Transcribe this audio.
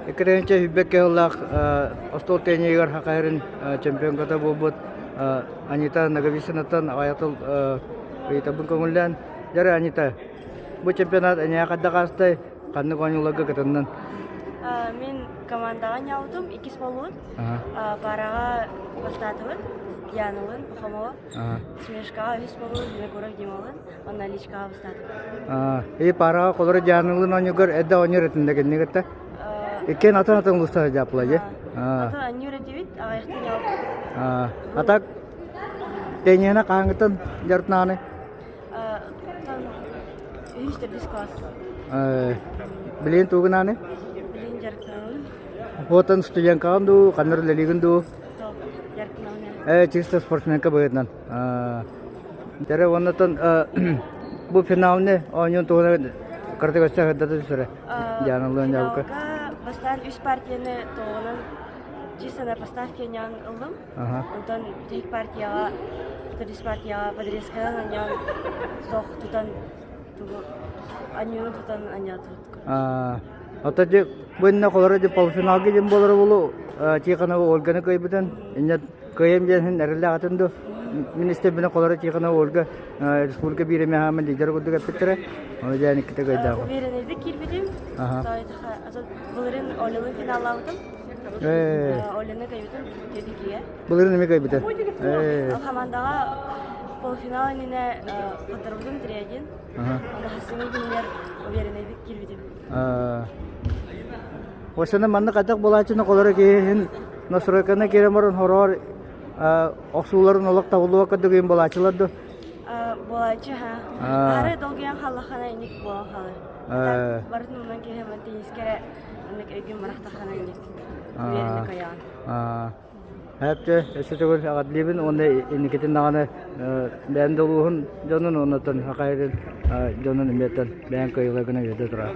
Ekrençe hübbeke olak ostol tenyegar hakayrin çempiyon kata bobot Anita nagabisanatan ayatol itabun kongulan jare Anita. Bu чемпионат anya kadda kastay kannu konyulaga katannan. Мен командаға няудым, 2 болуын. Параға бастатылын, янылын, пухамалы. Смешкаға 3 болуын, мекурак демалын, онна личкаға бастатылын. Параға қолыры жанылын онюгар әдді онюр етіндегі негетті? Екен атын ұлыстағы жапыла, е? Атын онюр етебет, ағаяқтың яудым. Атак, тенена қаңғытын жартынағаны? Үйістер біз класс. Білейін туғынағаны? Білейін жарықтанын. Отын студент қағынду, қаныр лелігінду? Жарықтанын. Чисто спортсменка бұғытынан. Жары онытын bu finalni oyun tuğuna kırtıklaşta hıddadı süre. Janılığın javukka. Бастан 3 партияны тоғынан чисто на поставке нян ылдым. Онтан тек партияға, 3 партияға подрезкадан нян соқ тутан анюны тутан анятыр. Отады бұнна қолары де полуфиналге дем болары болу тиқанағы Ольганы көйбітін. Инет көйем женсін әрілі атынды. Министр бина қолары тиқанағы Ольга республика биреме хамын лидер құдды көппеттірі. Оны жәні кіті көйдағы. Уверенеді келбедім. Бұлырын олының финаллаудым. Олыны көйбітім тедікеге. Бұлырын неме көйбіті? Ал командаға полуфинал нене қатырудым тіреген. Оны хасыны күнлер уверенеді келбедім. Осыны манны қатық болачыны қолары кейін насырайқаны керем орын хорор Оксуларын олық тағылуға көді кейін болачыларды? Болачы, Ары долгиян қалақана енек болан қалыр. Бардың мұнан келемін тенескері өнік өйген барақта қана енек. Верені көяған. Әпті, өсі түгіл ағадлебін, оны енекетін нағаны бәнді ұлығын жонын онытын, хақайрын жонын үметтін бән көйілігіні өді тұра.